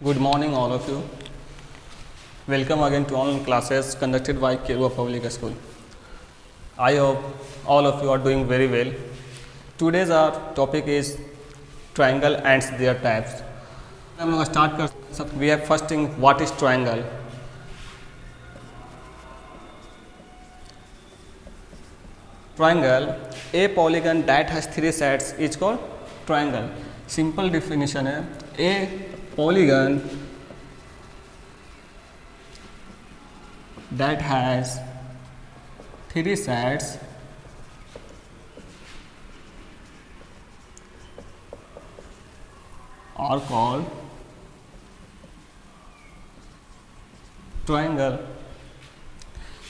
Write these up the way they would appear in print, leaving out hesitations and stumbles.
Good morning, all of you. Welcome again to online classes conducted by Kerua Public School. I hope all of you are doing very well. Today's our topic is triangle and their types. हम लोग start कर सकते. We have first thing, what is triangle? Triangle, a polygon that has three sides is called triangle. Simple definition है, a polygon that has three sides are called triangle.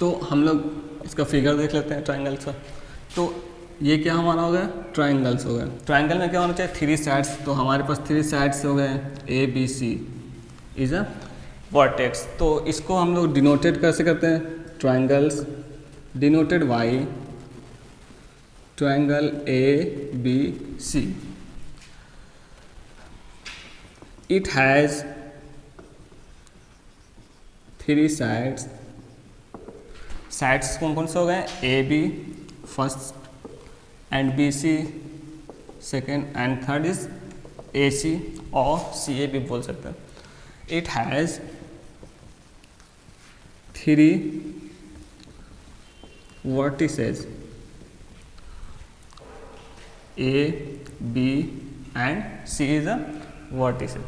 तो हम लोग इसका figure देख लेते हैं ट्राइंगल का. तो ये क्या हमारा हो गया, ट्राइंगल्स हो गए. ट्राइंगल में क्या होना चाहिए, थ्री साइड्स. तो हमारे पास थ्री साइड्स हो गए, A B C is a vertex. तो इसको हम लोग डिनोटेड कैसे करते हैं, triangles denoted by triangle A B C. It has three sides. Sides कौन कौन से हो गए, A B first and B C second and third is A C और सी ए भी बोल सकते हैं. It has three vertices A B and C is a vertices.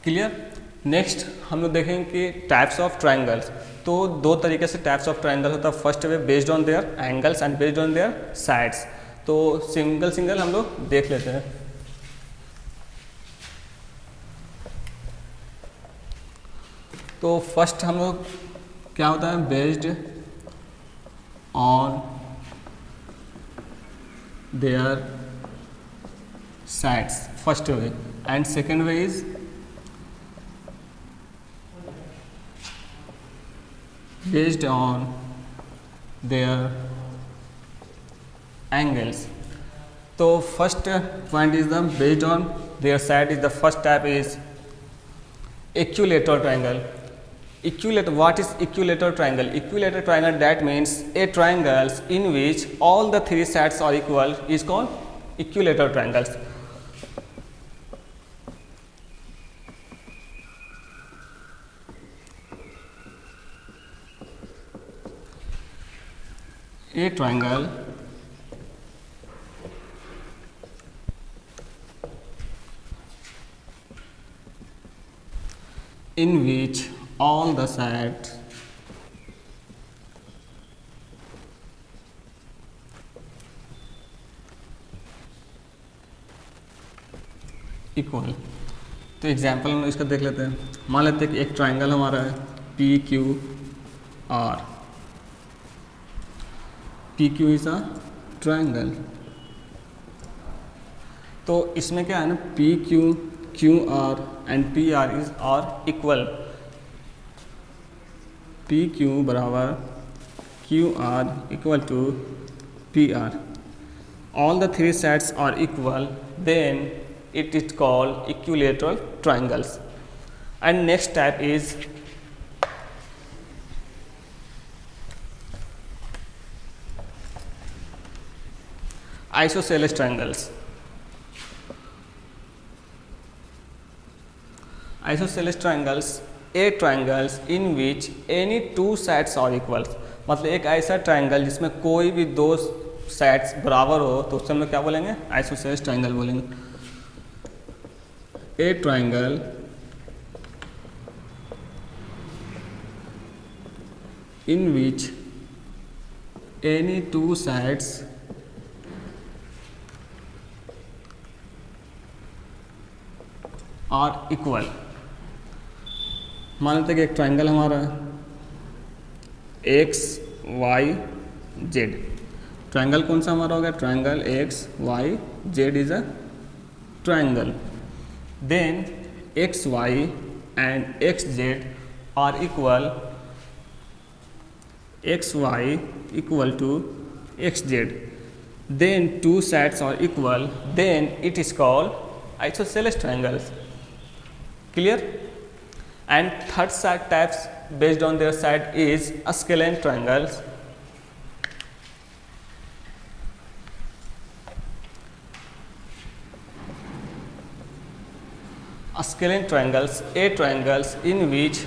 Clear. Next हम लोग देखेंगे कि टाइप्स ऑफ ट्राइंगल्स. तो दो तरीके से टाइप्स ऑफ ट्राइंगल होता है. First way based on their angles and based on there sides. तो सिंगल हम लोग देख लेते हैं. तो फर्स्ट हम लोग क्या होता है, based on there sides first way. And second way is based on their angles. तो first point is the based on their side is the first type is equilateral triangle. Equilateral, what is equilateral triangle? Equilateral triangle, that means a triangles in which all the three sides are equal is called equilateral triangles. A triangle in which all the sides equal. तो example हम इसका देख लेते हैं. मान लेते हैं कि एक ट्राइंगल हमारा है P Q are. PQ is a triangle. तो इसमें क्या है ना, PQ, QR and PR is are equal. PQ बराबर QR equal to PR. All the three sides are equal. Then it is called equilateral triangles. And next type is isosceles triangles. Isosceles triangles, a triangles in which any two sides are equal. मतलब एक ऐसा triangle जिसमें कोई भी दो sides बराबर हो तो उससे हम लोग क्या बोलेंगे, आइसोसेलेस ट्राइंगल बोलेंगे. A triangle in which any two sides are equal. मान लेते हैं कि एक ट्राइंगल हमारा एक्स वाई जेड. ट्राइंगल कौन सा हमारा हो गया, triangle X Y Z is a triangle. Then X Y and X Z are equal. X Y equal to X Z. then two sides are equal, then it is called isosceles triangles. Clear? And third side types based on their side is scalene triangles. Scalene triangles, A triangles in which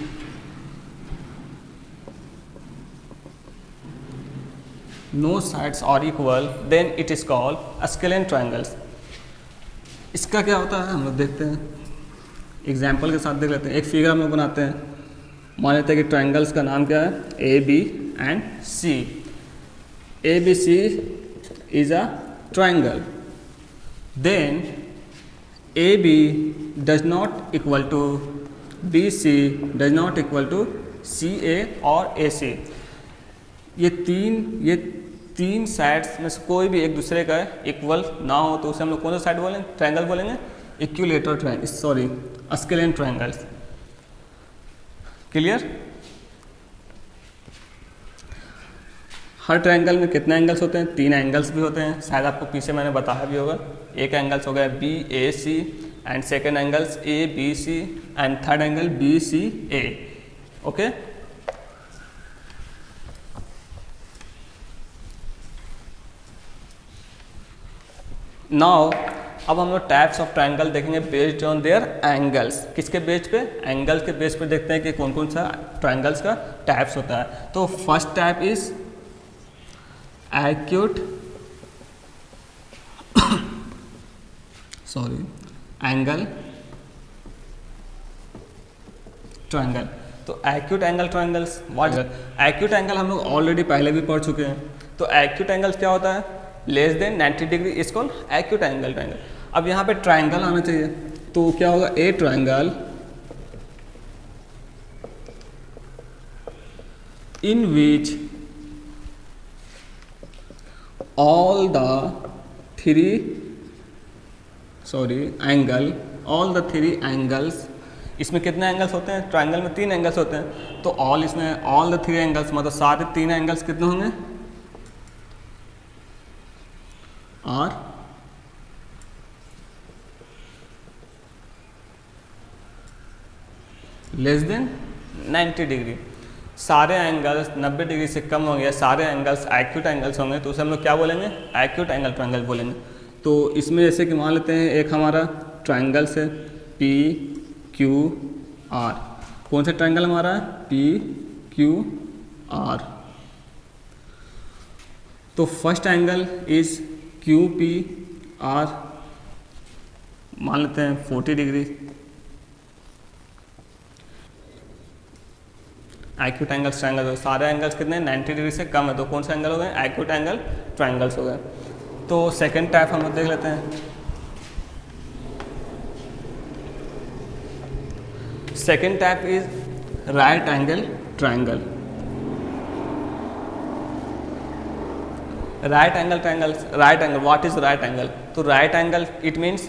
no sides are equal, then it is called scalene triangles. इसका क्या होता है हम लोग देखते हैं, example के साथ देख लेते हैं। एक फिगर हम लोग बनाते हैं, मान लेते हैं कि ट्रायंगल्स का नाम क्या है, A B and C. A B C is a triangle, then A B does not equal to B C, does not equal to C A और ए सी। ये तीन साइड्स में से कोई भी एक दूसरे का इक्वल ना हो तो उसे हम लोग कौन सा साइड बोलेंगे, ट्रायंगल बोलेंगे, equilateral triangle, sorry scalene triangles. Clear? हर ट्रायंगल में कितने एंगल्स होते हैं, 3 एंगल्स भी होते हैं, शायद आपको पीछे मैंने बताया भी होगा। एक एंगल्स हो गया B A C and second angles A B C and third angle B C A. Okay, now अब हम लोग टाइप्स ऑफ ट्रायंगल देखेंगे बेस्ड ऑन देयर एंगल्स। किसके बेस पे, एंगल्स के बेस पे देखते हैं कि कौन कौन सा ट्रायंगल्स का टाइप्स होता है। तो first type is acute angle triangle. तो acute angle triangles, what acute angle हम लोग ऑलरेडी पहले भी पढ़ चुके हैं। तो एक्यूट एंगल्स क्या होता है, less than 90 degree is called acute angle triangle. अब यहाँ पे ट्रायंगल आना चाहिए, तो क्या होगा, ए triangle in which all the three angles, इसमें कितने एंगल्स होते हैं, ट्रायंगल में 3 एंगल्स होते हैं, तो ऑल द 3 एंगल्स मतलब सारे 3 एंगल्स कितने होंगे, आर लेस देन 90 डिग्री। सारे एंगल्स 90 डिग्री से कम होंगे, सारे एंगल्स एक्यूट एंगल्स होंगे, तो उसे हम लोग क्या बोलेंगे, एक्यूट एंगल ट्रायंगल बोलेंगे। तो इसमें जैसे कि मान लेते हैं एक हमारा ट्रायंगल्स है पी क्यू आर। कौन सा ट्रायंगल हमारा है, पी क्यू आर। तो first angle is Q P R, मान लेते हैं 40 डिग्री। एक्यूट एंगल्स ट्रायंगल, सारे एंगल्स कितने 90 डिग्री से कम है, तो कौन सा एंगल हो गए, एक्यूट एंगल ट्रायंगल्स हो गए। तो सेकंड टाइप हम लोग देख लेते हैं। Second type is right angle triangle. Right angle triangles, right angle, what is right angle, तो right angle it means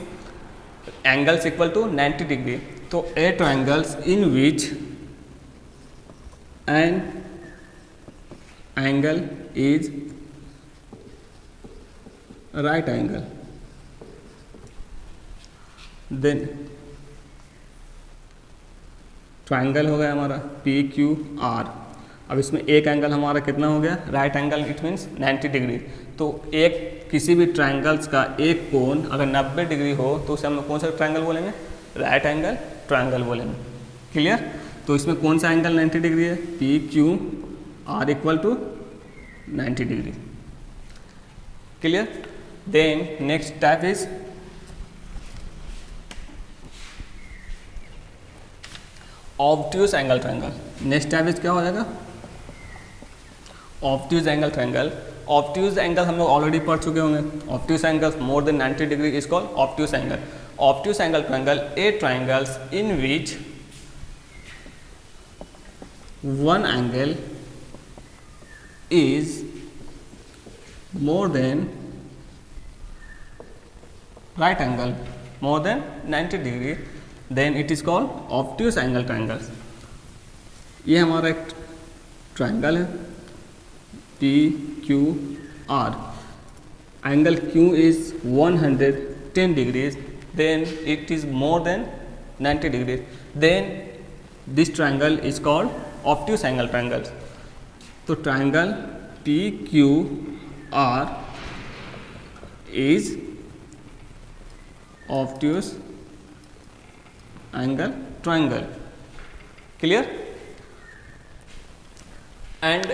angles equal to 90 degree. तो a triangles in which an angle is right angle, then triangle हो गया हमारा P Q are. अब इसमें एक angle हमारा कितना हो गया, right angle, it means 90 degree. तो एक किसी भी ट्रायंगल्स का एक कोण अगर 90 डिग्री हो तो उसे हम लोग कौन सा ट्रायंगल बोलेंगे, राइट एंगल ट्रायंगल बोलेंगे। क्लियर? तो इसमें कौन सा एंगल 90 डिग्री है, P Q R equal to 90 degree. Clear? Then next type is obtuse angle triangle. Next type is क्या हो जाएगा, obtuse angle triangle. Obtuse angle हम लोग ऑलरेडी पढ़ चुके होंगे। Obtuse angle more than 90 degree is called obtuse angle. Obtuse angle triangle, a triangles in which one angle is more than right angle, more than 90 degree, then it is called obtuse angle triangles. ये हमारा एक triangle है P Q are, angle Q is 110 degrees, then it is more than 90 degrees, then this triangle is called obtuse angle triangle. तो triangle PQR is obtuse angle triangle. Clear? And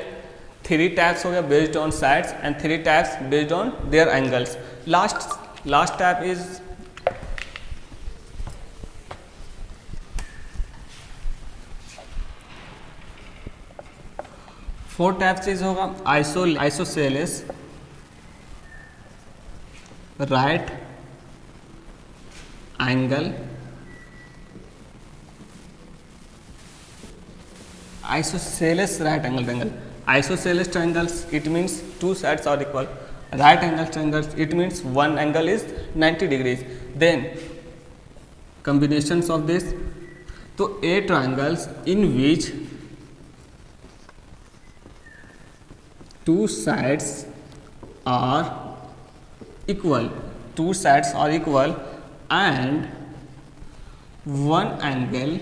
3 types हो गया based on sides and 3 types based on their angles. Last type is four types is होगा isosceles, right angle, isosceles right angle triangle. Isosceles triangles, it means 2 sides are equal. Right angle triangles, it means one angle is 90 degrees. Then combinations of this, तो A triangles in which 2 sides are equal, 2 sides are equal and one angle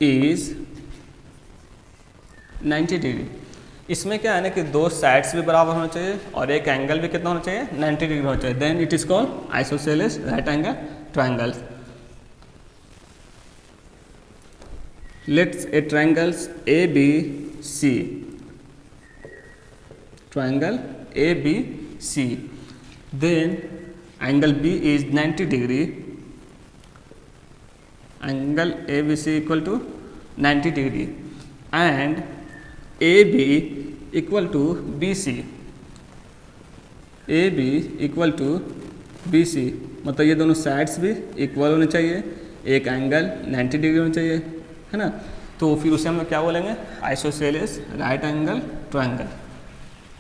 is 90 degree. इसमें क्या है ना कि 2 sides भी बराबर होना चाहिए और एक एंगल भी कितना होना चाहिए 90 डिग्री होना चाहिए. Then it is called isosceles right angle triangles. Let's a triangles ABC, triangle ABC, then angle B is 90 degree, angle ABC equal to 90 degree and AB equal to BC, AB equal to BC, मतलब ये दोनों sides भी equal होने चाहिए, एक angle 90 degree होना चाहिए, है ना. तो फिर उसे हम लोग क्या बोलेंगे, isosceles right angle triangle.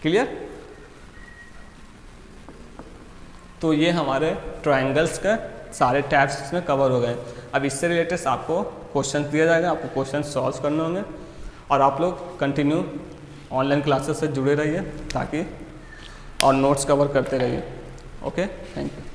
Clear? तो ये हमारे ट्रायंगल्स का सारे टाइप्स इसमें कवर हो गए. अब इससे रिलेटेड आपको क्वेश्चन दिया जाएगा, आपको क्वेश्चन सॉल्व करने होंगे और आप लोग कंटिन्यू ऑनलाइन क्लासेस से जुड़े रहिए ताकि और नोट्स कवर करते रहिए. Okay, thank you.